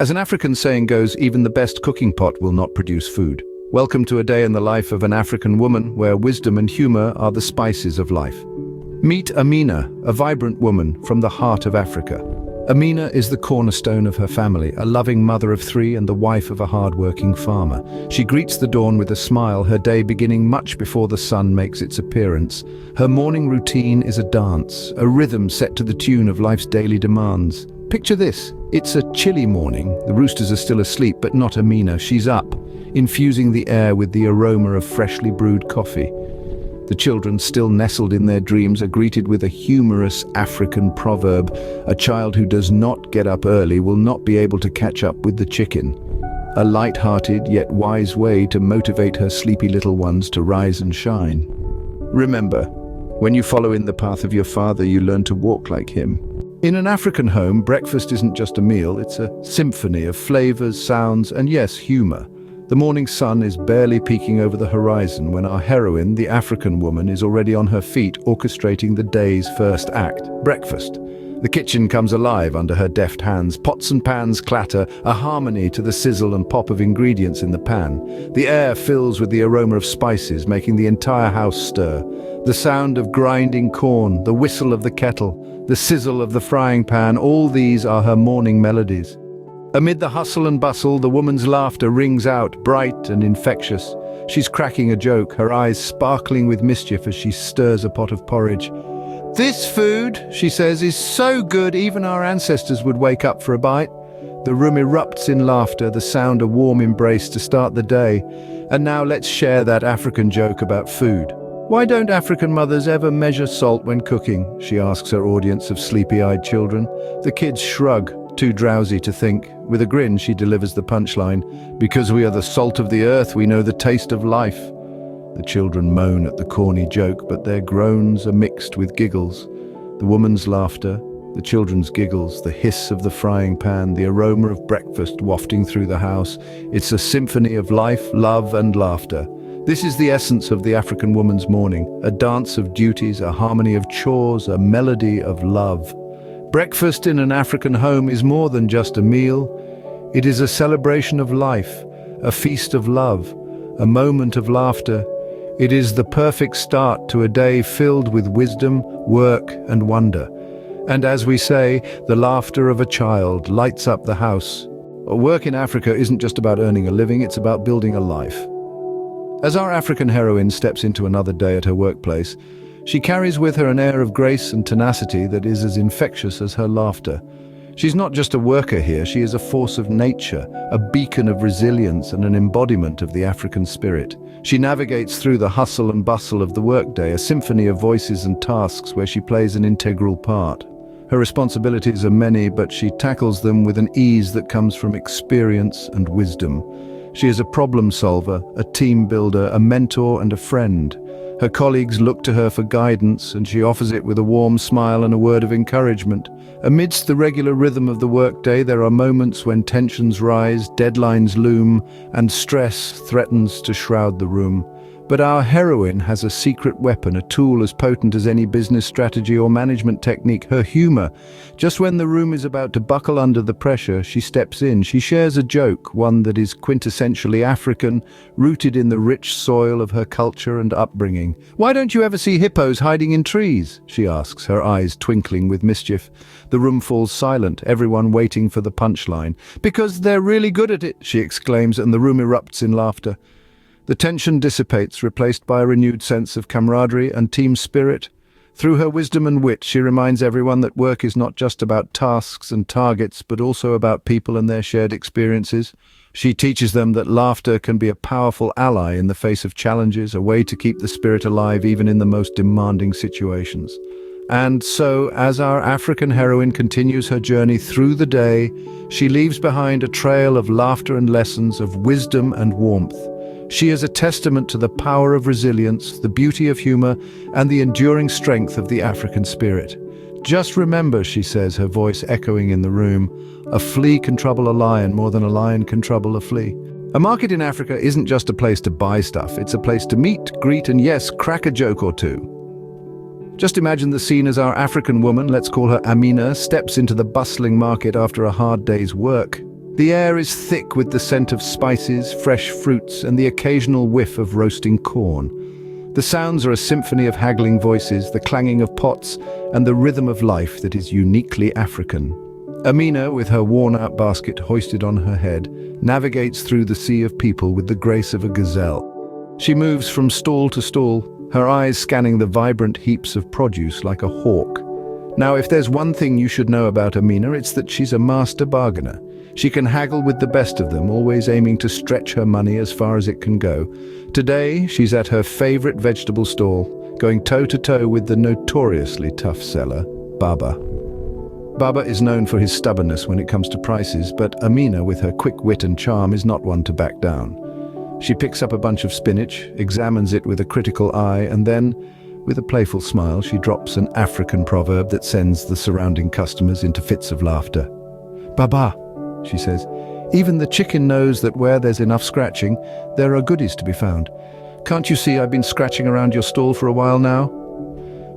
As an African saying goes, even the best cooking pot will not produce food. Welcome to a day in the life of an African woman where wisdom and humor are the spices of life. Meet Amina, a vibrant woman from the heart of Africa. Amina is the cornerstone of her family, a loving mother of three and the wife of a hard-working farmer. She greets the dawn with a smile, her day beginning much before the sun makes its appearance. Her morning routine is a dance, a rhythm set to the tune of life's daily demands. Picture this. It's a chilly morning. The roosters are still asleep, but not Amina. She's up, infusing the air with the aroma of freshly brewed coffee. The children, still nestled in their dreams, are greeted with a humorous African proverb: a child who does not get up early will not be able to catch up with the chicken. A light-hearted yet wise way to motivate her sleepy little ones to rise and shine. Remember, when you follow in the path of your father, you learn to walk like him. In an African home, breakfast isn't just a meal, it's a symphony of flavors, sounds, and yes, humor. The morning sun is barely peeking over the horizon when our heroine, the African woman, is already on her feet orchestrating the day's first act, breakfast. The kitchen comes alive under her deft hands. Pots and pans clatter, a harmony to the sizzle and pop of ingredients in the pan. The air fills with the aroma of spices, making the entire house stir. The sound of grinding corn, the whistle of the kettle, the sizzle of the frying pan, all these are her morning melodies. Amid the hustle and bustle, the woman's laughter rings out, bright and infectious. She's cracking a joke, her eyes sparkling with mischief as she stirs a pot of porridge. "This food," she says, "is so good even our ancestors would wake up for a bite." The room erupts in laughter, the sound a warm embrace to start the day. And now let's share that African joke about food. "Why don't African mothers ever measure salt when cooking?" she asks her audience of sleepy-eyed children. The kids shrug, too drowsy to think. With a grin, she delivers the punchline: "Because we are the salt of the earth, we know the taste of life." The children moan at the corny joke, but their groans are mixed with giggles. The woman's laughter, the children's giggles, the hiss of the frying pan, the aroma of breakfast wafting through the house. It's a symphony of life, love, and laughter. This is the essence of the African woman's morning, a dance of duties, a harmony of chores, a melody of love. Breakfast in an African home is more than just a meal. It is a celebration of life, a feast of love, a moment of laughter. It is the perfect start to a day filled with wisdom, work, and wonder. And as we say, the laughter of a child lights up the house. Work in Africa isn't just about earning a living, it's about building a life. As our African heroine steps into another day at her workplace, she carries with her an air of grace and tenacity that is as infectious as her laughter. She's not just a worker here, she is a force of nature, a beacon of resilience and an embodiment of the African spirit. She navigates through the hustle and bustle of the workday, a symphony of voices and tasks where she plays an integral part. Her responsibilities are many, but she tackles them with an ease that comes from experience and wisdom. She is a problem solver, a team builder, a mentor and a friend. Her colleagues look to her for guidance, and she offers it with a warm smile and a word of encouragement. Amidst the regular rhythm of the workday, there are moments when tensions rise, deadlines loom, and stress threatens to shroud the room. But our heroine has a secret weapon, a tool as potent as any business strategy or management technique: her humor. Just when the room is about to buckle under the pressure, she steps in. She shares a joke, one that is quintessentially African, rooted in the rich soil of her culture and upbringing. "Why don't you ever see hippos hiding in trees?" she asks, her eyes twinkling with mischief. The room falls silent, everyone waiting for the punchline. "Because they're really good at it," she exclaims, and the room erupts in laughter. The tension dissipates, replaced by a renewed sense of camaraderie and team spirit. Through her wisdom and wit, she reminds everyone that work is not just about tasks and targets, but also about people and their shared experiences. She teaches them that laughter can be a powerful ally in the face of challenges, a way to keep the spirit alive even in the most demanding situations. And so, as our African heroine continues her journey through the day, she leaves behind a trail of laughter and lessons, of wisdom and warmth. She is a testament to the power of resilience, the beauty of humor, and the enduring strength of the African spirit. "Just remember," she says, her voice echoing in the room, "a flea can trouble a lion more than a lion can trouble a flea." A market in Africa isn't just a place to buy stuff, it's a place to meet, greet, and yes, crack a joke or two. Just imagine the scene as our African woman, let's call her Amina, steps into the bustling market after a hard day's work. The air is thick with the scent of spices, fresh fruits, and the occasional whiff of roasting corn. The sounds are a symphony of haggling voices, the clanging of pots, and the rhythm of life that is uniquely African. Amina, with her worn-out basket hoisted on her head, navigates through the sea of people with the grace of a gazelle. She moves from stall to stall, her eyes scanning the vibrant heaps of produce like a hawk. Now, if there's one thing you should know about Amina, it's that she's a master bargainer. She can haggle with the best of them, always aiming to stretch her money as far as it can go. Today, she's at her favorite vegetable stall, going toe-to-toe with the notoriously tough seller, Baba. Baba is known for his stubbornness when it comes to prices, but Amina, with her quick wit and charm, is not one to back down. She picks up a bunch of spinach, examines it with a critical eye, and then, with a playful smile, she drops an African proverb that sends the surrounding customers into fits of laughter. "Baba," she says, "even the chicken knows that where there's enough scratching, there are goodies to be found. Can't you see I've been scratching around your stall for a while now?"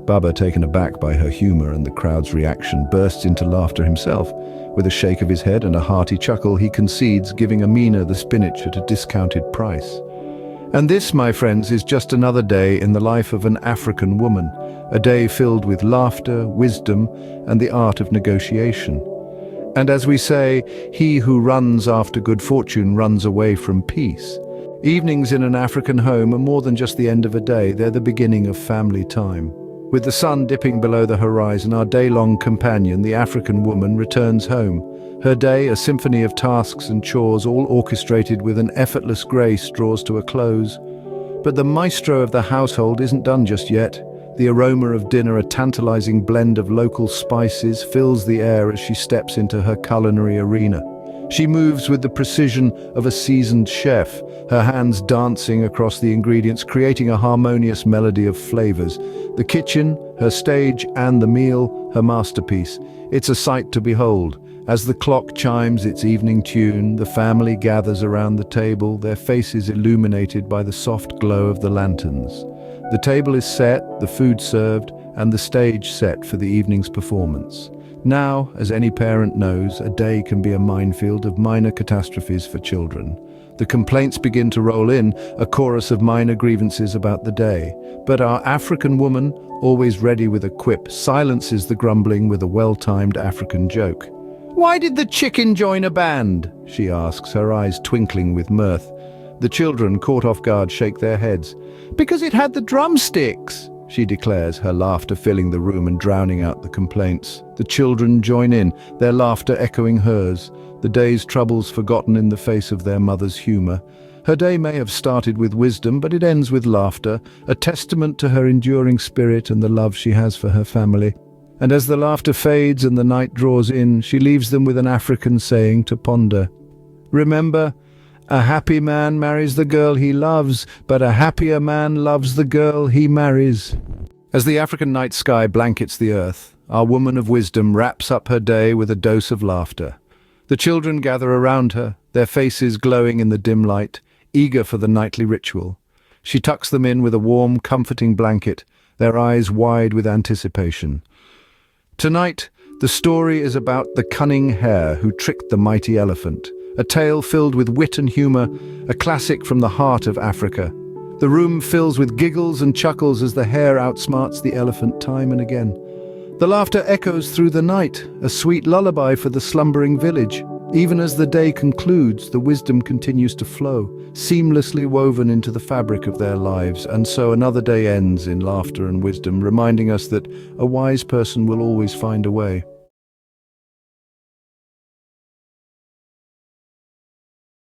Baba, taken aback by her humor and the crowd's reaction, bursts into laughter himself. With a shake of his head and a hearty chuckle, he concedes, giving Amina the spinach at a discounted price. And this, my friends, is just another day in the life of an African woman, a day filled with laughter, wisdom, and the art of negotiation. And as we say, he who runs after good fortune runs away from peace. Evenings in an African home are more than just the end of a day, they're the beginning of family time. With the sun dipping below the horizon, our day-long companion, the African woman, returns home. Her day, a symphony of tasks and chores, all orchestrated with an effortless grace, draws to a close. But the maestro of the household isn't done just yet. The aroma of dinner, a tantalizing blend of local spices, fills the air as she steps into her culinary arena. She moves with the precision of a seasoned chef, her hands dancing across the ingredients, creating a harmonious melody of flavors. The kitchen, her stage, and the meal, her masterpiece. It's a sight to behold. As the clock chimes its evening tune, the family gathers around the table, their faces illuminated by the soft glow of the lanterns. The table is set, the food served, and the stage set for the evening's performance. Now, as any parent knows, a day can be a minefield of minor catastrophes for children. The complaints begin to roll in, a chorus of minor grievances about the day. But our African woman, always ready with a quip, silences the grumbling with a well-timed African joke. "Why did the chicken join a band?" she asks, her eyes twinkling with mirth. The children, caught off guard, shake their heads. "Because it had the drumsticks," she declares, her laughter filling the room and drowning out the complaints. The children join in, their laughter echoing hers, the day's troubles forgotten in the face of their mother's humor. Her day may have started with wisdom, but it ends with laughter, a testament to her enduring spirit and the love she has for her family. And as the laughter fades and the night draws in, she leaves them with an African saying to ponder. Remember, a happy man marries the girl he loves, but a happier man loves the girl he marries. As the African night sky blankets the earth, our woman of wisdom wraps up her day with a dose of laughter. The children gather around her, their faces glowing in the dim light, eager for the nightly ritual. She tucks them in with a warm, comforting blanket, their eyes wide with anticipation. Tonight, the story is about the cunning hare who tricked the mighty elephant, a tale filled with wit and humor, a classic from the heart of Africa. The room fills with giggles and chuckles as the hare outsmarts the elephant time and again. The laughter echoes through the night, a sweet lullaby for the slumbering village. Even as the day concludes, the wisdom continues to flow, seamlessly woven into the fabric of their lives, and so another day ends in laughter and wisdom, reminding us that a wise person will always find a way.